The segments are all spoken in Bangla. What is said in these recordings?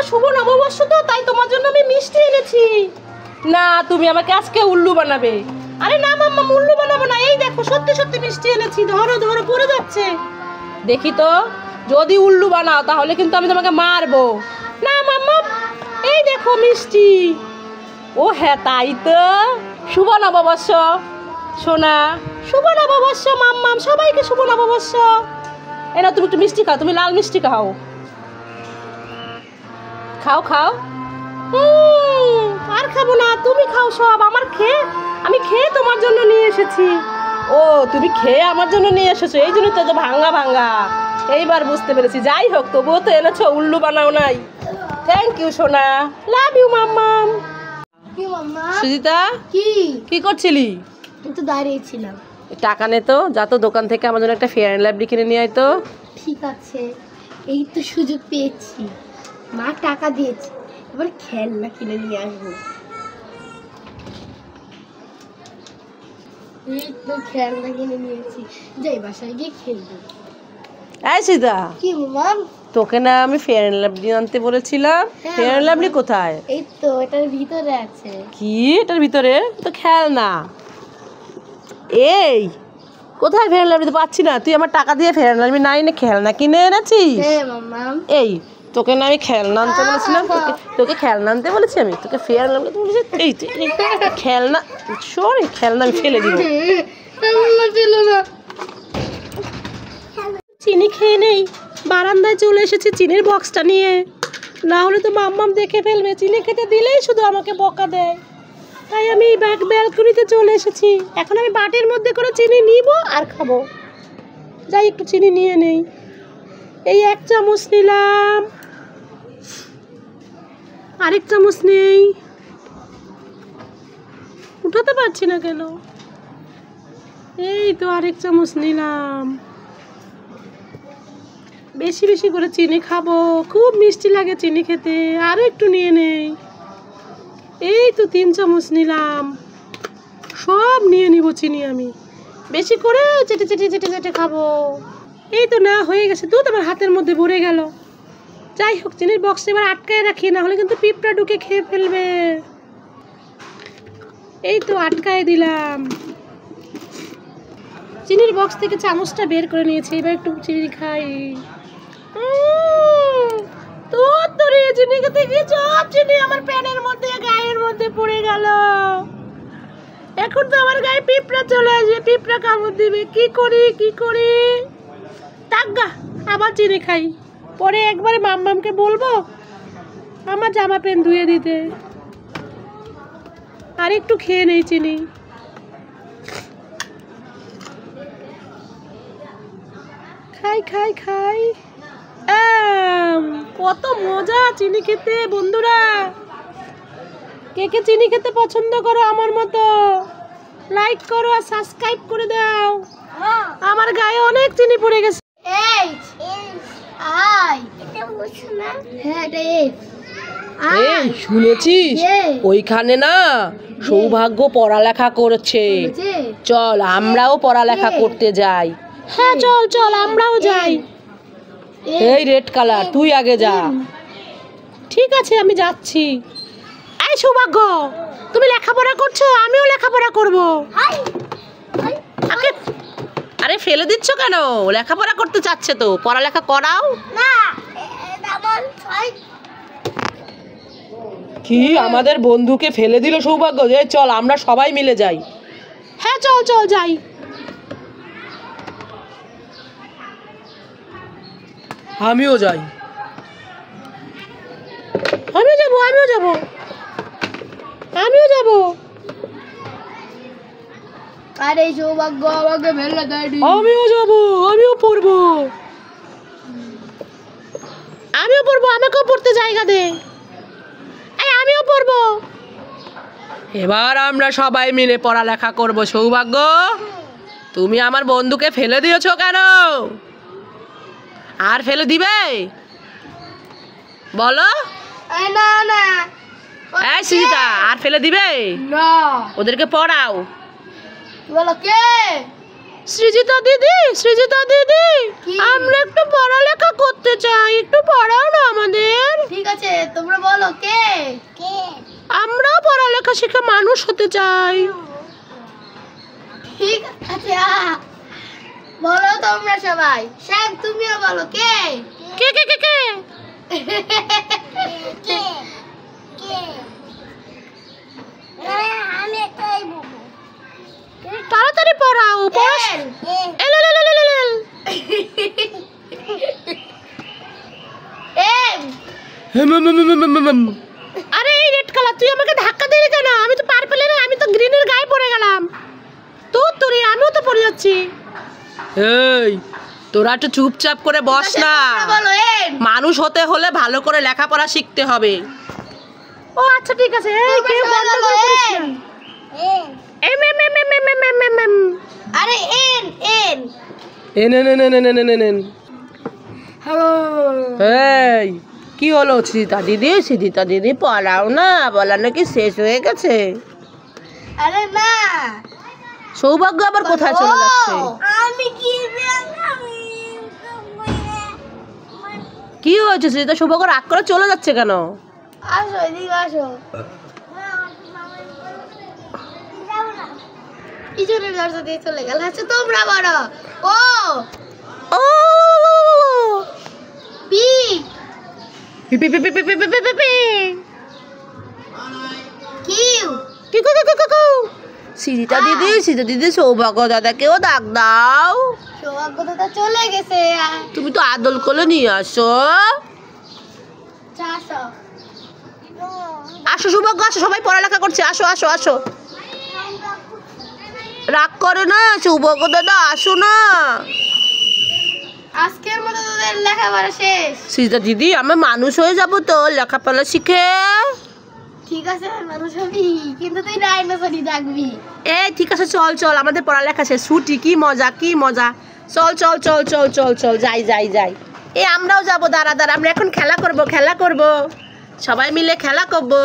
শুভ নববর্ষ তো, তাই তোমার জন্য আমি মিষ্টি এনেছি। না, তুমি আমাকে আজকে উল্লু বানাবে। আরে না মাম্মা, উল্লু বানাবো না। এই দেখো সত্যি সত্যি মিষ্টি এনেছি। ধরো ধরো, পড়ে যাচ্ছে। দেখি তো, যদি উল্লু বানাও তাহলে কিন্তু আমি তোমাকে মারবো। না মাম্মা, এই দেখো মিষ্টি। ও হ্যাঁ, তাই তো। শুভ নববর্ষ সোনা, শুভ নববর্ষ মাম্মাম, সবাইকে শুভ নববর্ষ। এই না, তুমি একটু মিষ্টি খাও, তুমি লাল মিষ্টি খাও। খাও খাও। আর খাবো না, তুমি খাও সব। আমি খেয়ে তোমার জন্য নিয়ে এসেছি। ও, তুমি খেয়ে আমার জন্য নিয়ে এসেছো, এই জন্য তো ভাঙ্গা ভাঙ্গা। এইবার বুঝতে পেরেছি। যাই হোক, তবুও তো এনেছো, উল্লু বানাও নাই। থ্যাংক ইউ সোনা, লাভ ইউ মাম্মাম। সুজিতা, কি করছিলি? তো দাঁড়িয়েছিলাম। টাকা নে তো, যা তো দোকান থেকে আমার জন্য একটা ফেয়ার অ্যান্ড লাভলি কিনে নিয়ে আয় তো। ঠিক আছে, এই তো সুযোগ পেয়েছি। মা টাকা দিয়েছে, এবার খেলনা কিনে নিয়ে আসবো। এই তো খেলনা কিনে নিয়েছি, যাই বাসায় গিয়ে খেলবো। এই সুজিতা, কি মাম? তোকে না আমি ফেয়ার অ্যান্ড লাভলি আনতে বলেছিলাম। ফেয়ার অ্যান্ড লাভলি কোথায়? এই তো এটার ভিতরে আছে। কি এটার ভিতরে? তো খেলনা। এই কোথায় ফেয়ার অ্যান্ড লাভলি? তো পাচ্ছি না। তুই আমার টাকা দিয়ে ফেয়ার অ্যান্ড লাভলি নাই না খেলনা কিনে এনেছিস? হ্যাঁ মাম্মাম। এই তোকে না আমি খেলনা আনতে বলেছিলাম? তোকে খেলনা আনতে বলেছি আমি? তোকে ফেয়ার অ্যান্ড লাভলি বলেছি? এই খেলনা, সরি খেলনা আমি ফেলে দিব। চিনি খেয়ে নেই। বারান্দায় চলে এসেছি চিনির বক্সটা নিয়ে, না হলে তো মাম্মাম দেখে ফেলবে। চিনি খেতে দিলেই শুধু আমাকে বকা দেয়, তাই আমি ব্যালকনিতে চলে এসেছি। এখন আমি বাটির মধ্যে করে চিনি নিব আর খাবো। যাই একটু চিনি নিয়ে নেই। এই 1 চামচ নিলাম, আরেক চামচ নেই। উঠাতে পারছি না কেন? এই তো আরেক চামচ নিলাম। বেশি বেশি করে চিনি খাবো, খুব মিষ্টি লাগে চিনি খেতে। আরও একটু নিয়ে নেই। এই তো 3 চামচ নিলাম। সব নিয়ে নিব চিনি আমি, বেশি করে চেটে চেটে চেটে চেটে খাবো। এই তো না হয়ে গেছে, দুধ আমার হাতের মধ্যে ভরে গেল। যাই হোক, চিনির বক্স এবার আটকায় রাখি, না হলে কিন্তু পিঁপড়া ঢুকে খেয়ে ফেলবে। এই তো আটকায় দিলাম। চিনির বক্স থেকে চামচটা বের করে নিয়েছি। এবার একটু চিনি খাই। দুধ ধরিয়ে চিনি খেতে গিয়ে সব চিনি আমার প্যানের মধ্যে, গায়ের মধ্যে পড়ে গেল। এখন তো আমার গায়ে পিঁপড়া চলে আসবে, পিঁপড়া কামড় দিবে। কি করি? টাকা আবার চিনি খাই। পরে একবারে মাম্মামকে বলবো আমার জামা প্যান্ট ধুয়ে দিতে। আর একটু খেয়ে নেই চিনি। খাই। কত মজা চিনি খেতে। বন্ধুরা, কে কে চিনি খেতে পছন্দ করো আমার মতো? লাইক করো আর সাবস্ক্রাইব করে দাও। আমার গায়ে অনেক চিনি পড়ে গেছে। শুনেছিস ওইখানে না সৌভাগ্য পড়ালেখা করছে। চল আমরাও পড়ালেখা করতে যাই। হ্যাঁ চল আমরাও যাই। এই রেড কালার, তুই আগে যা। ঠিক আছে, আমি যাচ্ছি। এই সৌভাগ্য, তুমি লেখাপড়া করছো, আমিও লেখাপড়া করব। আরে ফেলে দিচ্ছ কেন? লেখাপড়া করতে চাচ্ছে তো, পড়ালেখা করাও না। কি আমাদের বন্ধুকে ফেলে দিল সৌভাগ্য? যে চল আমরা সবাই মিলে যাই। হ্যাঁ চল যাই। আমিও যাই। আমিও যাব। আরে সৌভাগ্য আমাকে ফেলে দেয়নি। আমিও যাব, আমিও পড়বো। আমাকেও পড়তে জায়গা দে। আমিও পড়বো। এবার আমরা সবাই মিলে পড়ালেখা করব। সৌভাগ্য, তুমি আমার বন্ধুকে ফেলে দিয়েছো কেন? আর ফেলে দিবে? বলো। না। এই সুজিতা, আর ফেলে দিবে না? ওদেরকে পড়াও। বলো কে? সৃজিতা দিদি, আমরা একটু পড়ালেখা করতে চাই, একটু পড়াও না আমাদের। ঠিক আছে, তোমরা বলো কে? আমরাও পড়ালেখা শিখে মানুষ হতে চাই। ঠিক আছে বলো তোমরা সবাই। শ্যাম তুমিও বলো কে? কে কে কে কে? তাড়াতাড়ি পড়াও। এল এল এল এল এল এল। আরে এই রেড কালার, তুই আমাকে ধাক্কা দিলি কেন? আমি তো পার্পেলের, আমি তো গ্রিনের গায়ে পড়ে গেলাম। তোরে আমিও তো পড়ে যাচ্ছি। এই তোরা একটু চুপচাপ করে বস না। বলো এম। মানুষ হতে হলে ভালো করে লেখাপড়া শিখতে হবে। ও আচ্ছা ঠিক আছে। এই কেউ গন্ডগোল করিস না। M M M M M M M M M. আরে N N N N N N N N N. এই কি হলো সিদিতা দিদি পড়াও না, বলা নাকি শেষ হয়ে গেছে। আরে না, সৌভাগ্য আবার কোথায় চলে যাচ্ছে? আমি কি কি হয়েছে সিদিতা? সৌভাগ্য রাগ করে চলে যাচ্ছে কেন? আসো এদিকে আসো। পিছনের দরজা দিয়ে চলে গেল। আচ্ছা তোমরা বলো। O O P P P P P P P P P P. Q কি কো কো কো। সিদিতা দিদি সৌভাগ্য দাদাকেও ডাক দাও। সৌভাগ্য দাদা চলে গেছে। তুমি তো আদল করে নিয়ে আসো। আসো আসো সৌভাগ্য আসো, সবাই পড়ালেখা করছে, আসো আসো আসো। রাগ করে না সৌভাগ্য দাদা, আসো না। আজকের মতো তোদের লেখাপড়া শেষ। সিদিতা দিদি আমি মানুষ হয়ে যাবো তো লেখাপড়া শিখে। ঠিক আছে মানুষ হবি, কিন্তু তুই ডাইনোসরই ডাকবি। এই ঠিক আছে, চল চল আমাদের পড়ালেখা শেষ, ছুটি। কি মজা কি মজা। চল চল চল চল চল চল যাই যাই যাই। এই আমরাও যাবো, দাঁড়া দাঁড়া, আমরা এখন খেলা করব সবাই মিলে খেলা করবো।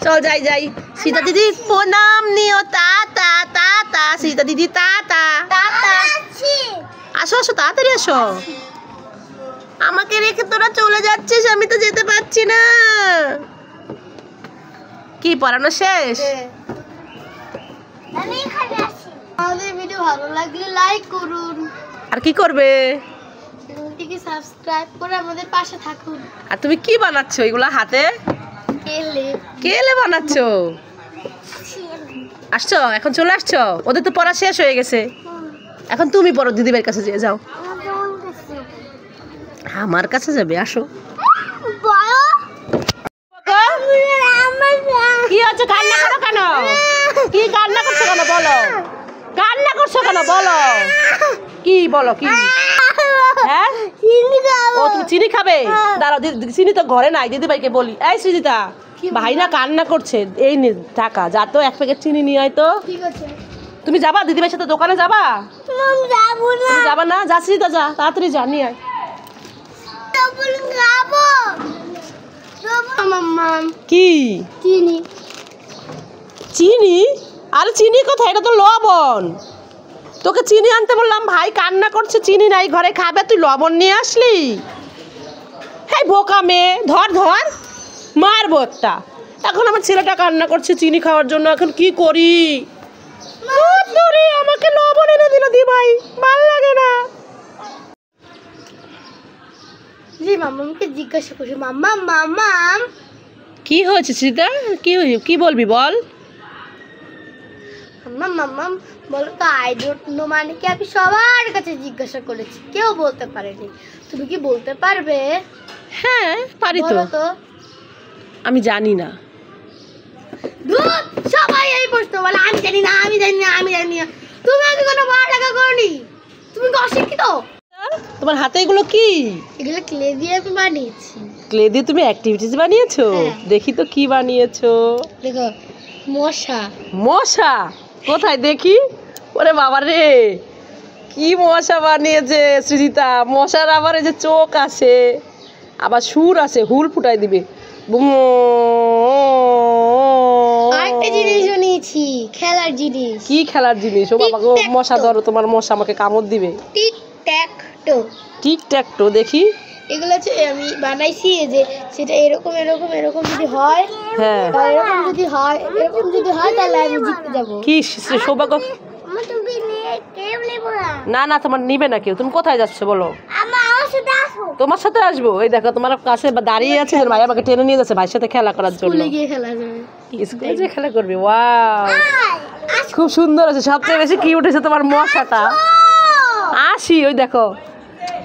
চল যাই যাই। সীতা দিদি প্রণাম নিও। তা তা তা তা। সীতা দিদি তা তা। আসো আসো তাড়াতাড়ি আসো। আমাকে রেখে তোরা চলে যাচ্ছিস, আমি তো যেতে পারছি না। কি পড়ানো শেষ? আমাদের ভিডিও ভালো লাগলে লাইক করুন, আর কি করবে? চ্যানেলটিকে সাবস্ক্রাইব করে আমাদের পাশে থাকুন। আর তুমি কি বানাচ্ছো এগুলা হাতে? কেলে বানাচ্ছো? আসছো এখন, চলে আসছো? ওদের তো পড়া শেষ হয়ে গেছে, এখন তুমি পড়ো, দিদিভাইয়ের কাছে যেয়ে যাও। আমার কাছে যাবে, আসো। কি হচ্ছে? কান্না করো কেন? কি কান্না করছো কেন বলো? কান্না করছো কেন বলো? কি বলো কি? হ্যাঁ ও তুমি চিনি খাবে? দাঁড়াও, চিনি তো ঘরে নাই, দিদিভাইকে বলি। এই সৃজিতা, ভাই না কান্না করছে, এই নে টাকা, যা তো 1 প্যাকেট চিনি নিয়ে আয় তো। ঠিক আছে। তুমি যাবা দিদিভাইয়ের সাথে দোকানে যাবা? তুমি যাবা না? যা সৃজিতা যা, তাড়াতাড়ি যা নিয়ে আয়। কি চিনি? চিনি? আরে চিনি কোথায়? এটা তো লবণ। তোকে চিনি আনতে বললাম, ভাই কান্না করছে, চিনি নাই ঘরে, খাবে, তুই লবণ নিয়ে আসলি? হ্যাঁ বোকা মেয়ে, ধর ধর, মারবো একটা। এখন আমার ছেলেটা কান্না করছে চিনি খাওয়ার জন্য, এখন কি করি? আমাকে লবণ এনে দিল দি ভাই, ভাল লাগে না। জি মাম্মামকে জিজ্ঞাসা করছি, মাম্মাম কি হয়েছে সীতা? কি বলবি বল? মাম্মাম বলো তো, আই ডোন্ট নো মানে কি? আমি সবার কাছে জিজ্ঞাসা করেছি, কেউ বলতে পারেনি। তুমি কি বলতে পারবে? হ্যাঁ পারি তো। বলো তো। আমি জানি না। ধুর, সবাই এই প্রশ্ন বলে, আমি জানি না আমি জানি না আমি জানি না। তুমি আগে কোনো পড়ালেখা করনি, তুমি কি অশিক্ষিত? তোমার হাতে এগুলো কি? এগুলো ক্লে দিয়ে আমি বানিয়েছি। ক্লে দিয়ে তুমি অ্যাক্টিভিটিস বানিয়েছো? হ্যাঁ। দেখি তো কি বানিয়েছো। দেখো, মশা। মশা কোথায় দেখি? ওরে বাবা রে, কি মশা বানিয়েছে সৃজিতা। মশার আবার এই যে চোখ আছে, আবার সুর আছে, হুল ফুটাই দিবে। আরেকটা জিনিস বানিয়েছি, খেলার জিনিস। কি খেলার জিনিস? ও বাবা গো, মশা ধরো, তোমার মশা আমাকে কামড় দিবে। টিক ট্যাক টো। টিক ট্যাক টো দেখি। এগুলো হচ্ছে আমি বানাইছি যে সেটা এরকম এরকম এরকম যদি হয়, হ্যাঁ বা এরকম যদি হয়, এরকম যদি হয় তাহলে আমি জিততে যাবো। কি সৌভাগ্য? না না, তোমার নিবে না কেউ। তুমি কোথায় যাচ্ছ বলো? তোমার সাথে আসবো। এই দেখো তোমার কাছে দাঁড়িয়ে আছে, ভাই আমাকে টেনে নিয়ে যাচ্ছে ভাইয়ের সাথে খেলা করার জন্য। স্কুলে গিয়ে খেলা যাবে। স্কুলে যে খেলা করবি। ওয়াও, খুব সুন্দর আছে। সবচেয়ে বেশি কিউট হয়েছে তোমার মশাটা। আসি, ওই দেখো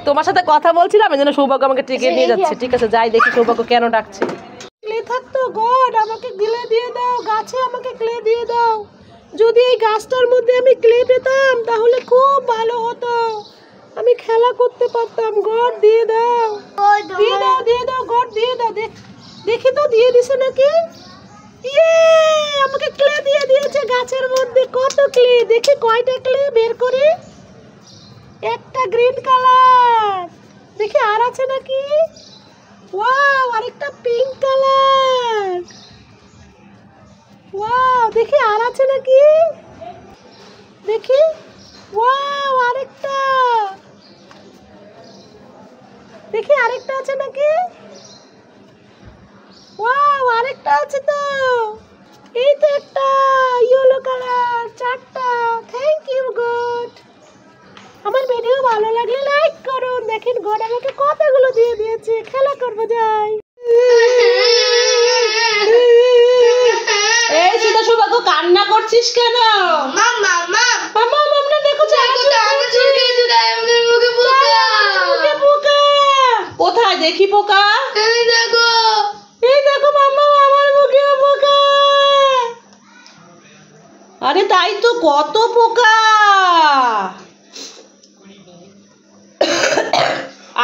তোমার সাথে কথা বলছিলাম, এই জন্য সৌভাগ্য আমাকে টেকে নিয়ে যাচ্ছে। ঠিক আছে, যাই দেখি সৌভাগ্য কেন ডাকছে। ক্লে থাকতো, গড আমাকে ক্লে দিয়ে দাও, গাছে আমাকে ক্লে দিয়ে দাও। যদি এই গাছটার মধ্যে আমি ক্লে পেতাম তাহলে খুব ভালো হতো, আমি খেলা করতে পারতাম। গড দিয়ে দাও, দিয়ে দাও, দিয়ে দাও, গড দিয়ে দাও। দেখি তো দিয়ে দিছে নাকি। ইয়ে, আমাকে ক্লে দিয়ে দিয়েছে গাছের মধ্যে। কত ক্লে, দেখি কয়টা ক্লে বের করি। একটা গ্রিন কালার, দেখি আর আছে নাকি। ওয়াও, আরেকটা পিঙ্ক কালার। ওয়াও, দেখি আর আছে নাকি, দেখি। ওয়াও, আরেকটা, দেখি আরেকটা আছে নাকি। ওয়াও, আরেকটা আছে তো। এই তো একটা ইয়েলো কালার, চারটা। Thank you God. আমার ভিডিও ভালো লাগলে লাইক করুন। দেখেন গড আমাকে কতগুলো দিয়ে দিয়েছে। খেলা করবো, যাই। এই সুদা, সৌভাগ্য কান্না করছিস কেন? মাম্মা মামা মামনা দেখো পোকা। কোথায় দেখি পোকা? এই দেখো, এই দেখো মাম্মা, আমার মুখে পোকা। আরে তাই তো, কত পোকা।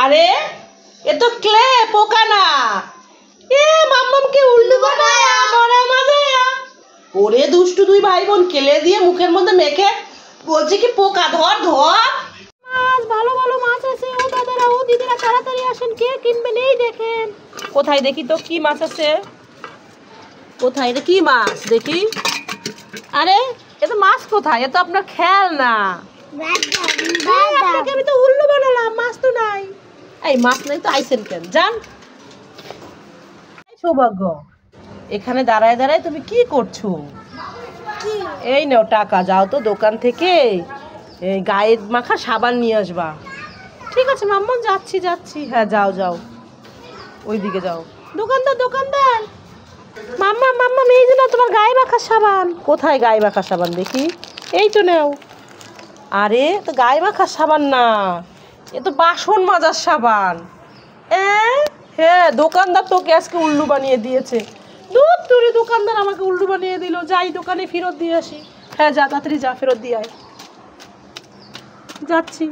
আরে এ তো ক্লে, পোকা না। এ মাম্মামকে উল্লু বানায়া, বড়া মজায়া। ওরে দুষ্টু দুই ভাই বোন, ক্লে দিয়ে মুখের মধ্যে মেখে বলছে কি পোকা। ধর ধর মাছ, ভালো ভালো মাছ আছে। ও দাদারা, ও দিদিরা, তাড়াতাড়ি আসেন, কে কিনবেন। এই দেখেন, কোথায় দেখি তো কি মাছ আছে। কোথায় রে, কি মাছ দেখি। আরে এ তো মাছ কোথায়? এ তো আপনার খেয়াল না। আপনাকে আমি তো উল্লু বানালাম, মাছ তো নাই। এই মাছ নাই তো আইসেন কেন? যান। সৌভাগ্য, এখানে দাঁড়ায় দাঁড়ায় তুমি কি করছো? এই নাও টাকা, যাও তো দোকান থেকে এই গায়ে মাখা সাবান নিয়ে আসবা। ঠিক আছে মাম্মা, যাচ্ছি যাচ্ছি। হ্যাঁ যাও যাও, ওইদিকে যাও। দোকানদার দোকানদার, মাম্মা মাম্মা, এই যে না তোমার গায়ে মাখা সাবান। কোথায় গায়ে মাখা সাবান দেখি। এই তো নাও। আরে তো গায়ে মাখা সাবান না, এ তো বাসন মাজার সাবান। হ্যাঁ, দোকানদার তোকে আজকে উল্লু বানিয়ে দিয়েছে। দূর দূরে দোকানদার আমাকে উল্লু বানিয়ে দিল। যাই দোকানে ফেরত দিয়ে আসি। হ্যাঁ যা, তাড়াতাড়ি যা, ফেরত দিয়ে আয়। যাচ্ছি।